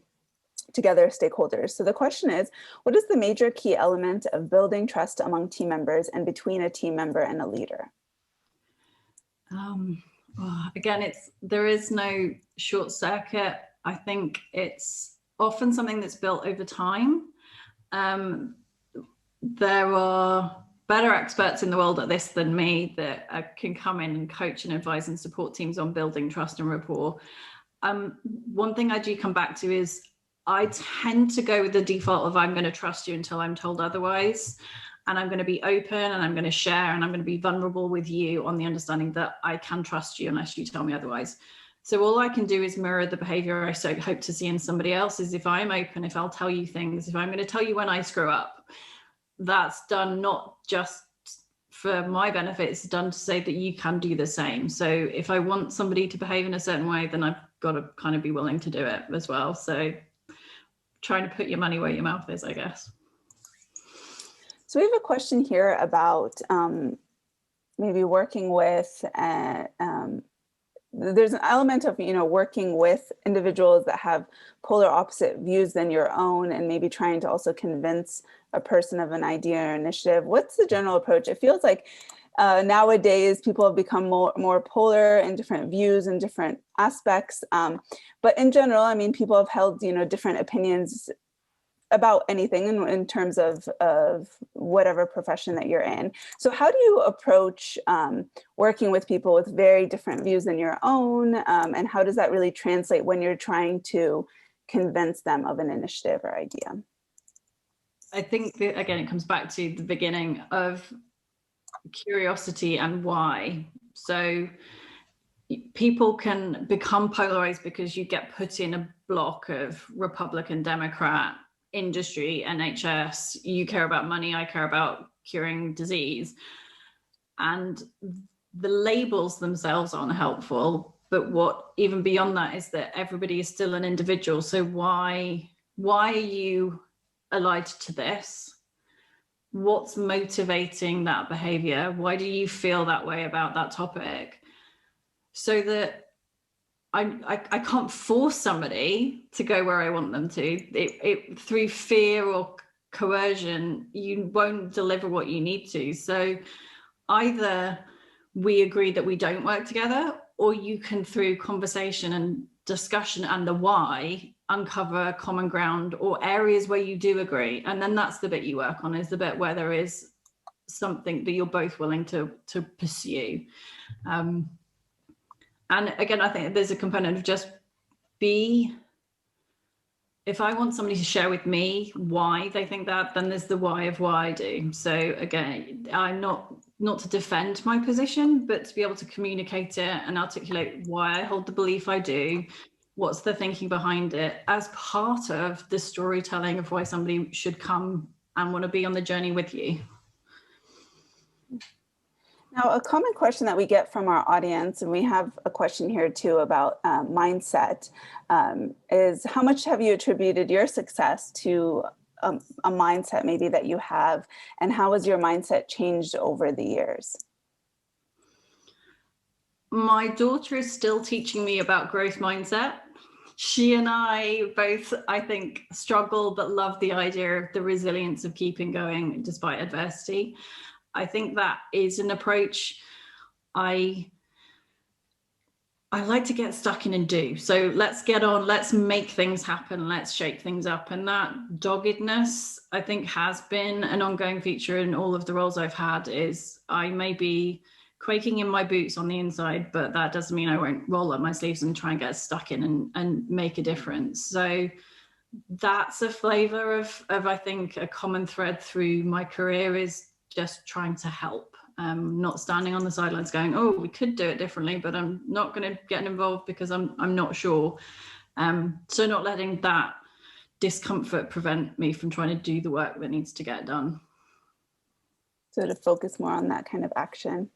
together stakeholders. So the question is, what is the major key element of building trust among team members and between a team member and a leader? Again, there is no short circuit. I think it's often something that's built over time. There are better experts in the world at this than me that can come in and coach and advise and support teams on building trust and rapport. One thing I do come back to is I tend to go with the default of, I'm going to trust you until I'm told otherwise. And I'm going to be open, and I'm going to share, and I'm going to be vulnerable with you on the understanding that I can trust you unless you tell me otherwise. So all I can do is mirror the behavior I so hope to see in somebody else. Is if I'm open, if I'll tell you things, if I'm going to tell you when I screw up, that's done not just for my benefit, it's done to say that you can do the same. So if I want somebody to behave in a certain way, then I've got to kind of be willing to do it as well. So trying to put your money where your mouth is, I guess. So we have a question here about maybe working with, there's an element of, working with individuals that have polar opposite views than your own, and maybe trying to also convince a person of an idea or initiative. What's the general approach? It feels like nowadays people have become more polar in different views and different aspects. But in general, I mean, people have held, different opinions about anything in terms of whatever profession that you're in. So how do you approach working with people with very different views than your own? And how does that really translate when you're trying to convince them of an initiative or idea? I think that, again, it comes back to the beginning of curiosity and why. So people can become polarized because you get put in a block of Republican, Democrat, industry, NHS, you care about money, I care about curing disease. And the labels themselves aren't helpful, but what even beyond that is that everybody is still an individual. So why are you allied to this? What's motivating that behavior? Why do you feel that way about that topic? So that I can't force somebody to go where I want them to. Through fear or coercion, you won't deliver what you need to. So either we agree that we don't work together, or you can, through conversation and discussion and the why, uncover common ground or areas where you do agree. And then that's the bit you work on, is the bit where there is something that you're both willing to pursue. And again, I think there's a component of just if I want somebody to share with me why they think that, then there's the why of why I do. So again, I'm not not to defend my position, but to be able to communicate it and articulate why I hold the belief I do, what's the thinking behind it, as part of the storytelling of why somebody should come and want to be on the journey with you. Now, a common question that we get from our audience, and we have a question here too about mindset, is how much have you attributed your success to a mindset maybe that you have, and how has your mindset changed over the years? My daughter is still teaching me about growth mindset. She and I both, I think, struggle but love the idea of the resilience of keeping going despite adversity. I think that is an approach I like to get stuck in and do. So let's get on, let's make things happen, let's shake things up. And that doggedness, I think, has been an ongoing feature in all of the roles I've had. Is I may be quaking in my boots on the inside, but that doesn't mean I won't roll up my sleeves and try and get stuck in and make a difference. So that's a flavor of I think a common thread through my career, is just trying to help, not standing on the sidelines going, oh, we could do it differently, but I'm not going to get involved because I'm not sure. So not letting that discomfort prevent me from trying to do the work that needs to get done. So to focus more on that kind of action.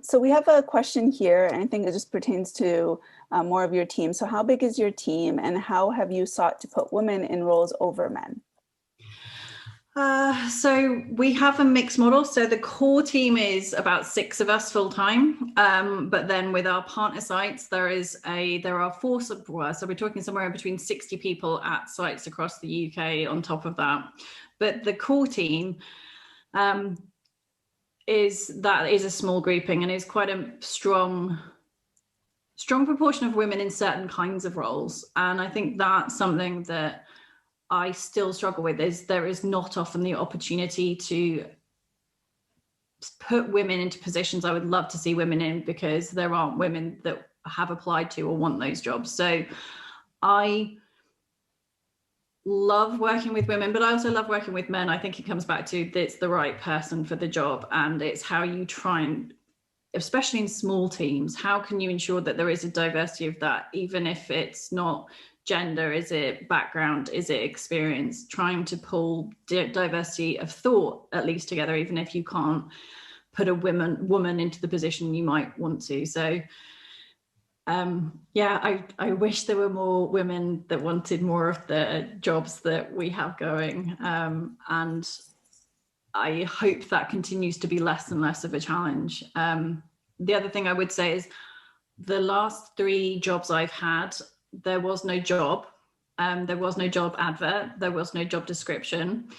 So we have a question here, and I think it just pertains to more of your team. So how big is your team, and how have you sought to put women in roles over men? So we have a mixed model. So the core team is about 6 of us full time. But then with our partner sites, there are 4, so we're talking somewhere between 60 people at sites across the UK on top of that. But the core team is a small grouping, and is quite a strong proportion of women in certain kinds of roles. And I think that's something that I still struggle with, is there is not often the opportunity to put women into positions I would love to see women in, because there aren't women that have applied to or want those jobs. So I love working with women, but I also love working with men. I think it comes back to it's the right person for the job, and it's how you try and, especially in small teams, how can you ensure that there is a diversity of that, even if it's not gender, is it background, is it experience, trying to pull diversity of thought at least together, even if you can't put a woman into the position you might want to. So yeah, I wish there were more women that wanted more of the jobs that we have going, and I hope that continues to be less and less of a challenge. The other thing I would say is the last 3 jobs I've had, there was no job, there was no job advert, there was no job description.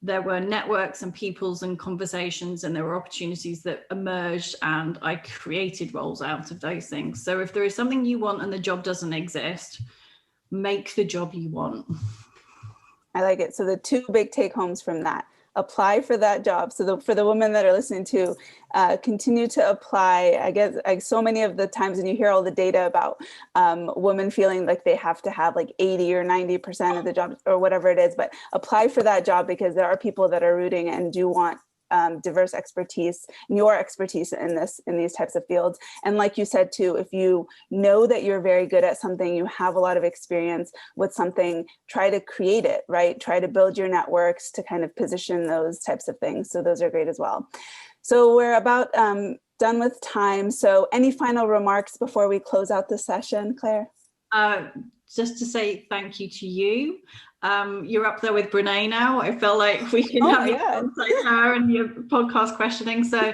There were networks and peoples and conversations, and there were opportunities that emerged, and I created roles out of those things. So if there is something you want and the job doesn't exist, make the job you want. I like it. So the 2 big take homes from that: apply for that job. So for the women that are listening to, continue to apply. I guess like so many of the times when you hear all the data about women feeling like they have to have like 80 or 90% of the job or whatever it is, but apply for that job, because there are people that are rooting and do want diverse expertise, your expertise in these types of fields. And like you said too, if you know that you're very good at something, you have a lot of experience with something, try to create it, right? Try to build your networks to kind of position those types of things. So those are great as well. So we're about done with time. So any final remarks before we close out the session, Claire? Just to say thank you to you. You're up there with Brene now. I feel like we can have you alongside her and your podcast questioning. So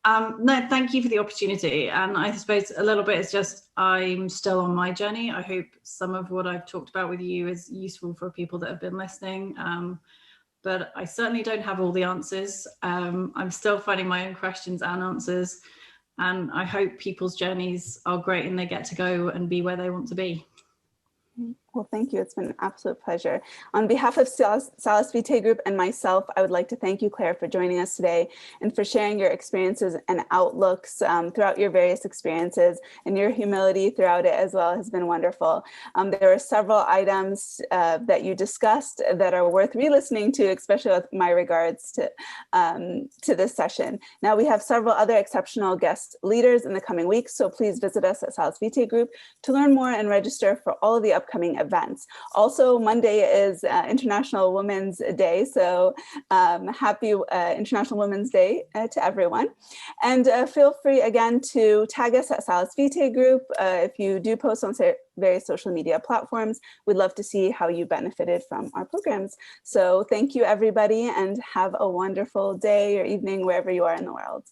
no, thank you for the opportunity. And I suppose a little bit is just, I'm still on my journey. I hope some of what I've talked about with you is useful for people that have been listening. But I certainly don't have all the answers. I'm still finding my own questions and answers. And I hope people's journeys are great and they get to go and be where they want to be. Well, thank you. It's been an absolute pleasure. On behalf of Salus Vitae Group and myself, I would like to thank you, Claire, for joining us today and for sharing your experiences and outlooks throughout your various experiences, and your humility throughout it as well has been wonderful. There are several items that you discussed that are worth re-listening to, especially with my regards to this session. Now, we have several other exceptional guest leaders in the coming weeks, so please visit us at Salus Vitae Group to learn more and register for all of the upcoming events. Also, Monday is International Women's Day, so happy International Women's Day to everyone. And feel free again to tag us at Salus Vitae Group if you do post on various social media platforms. We'd love to see how you benefited from our programs. So thank you, everybody, and have a wonderful day or evening wherever you are in the world.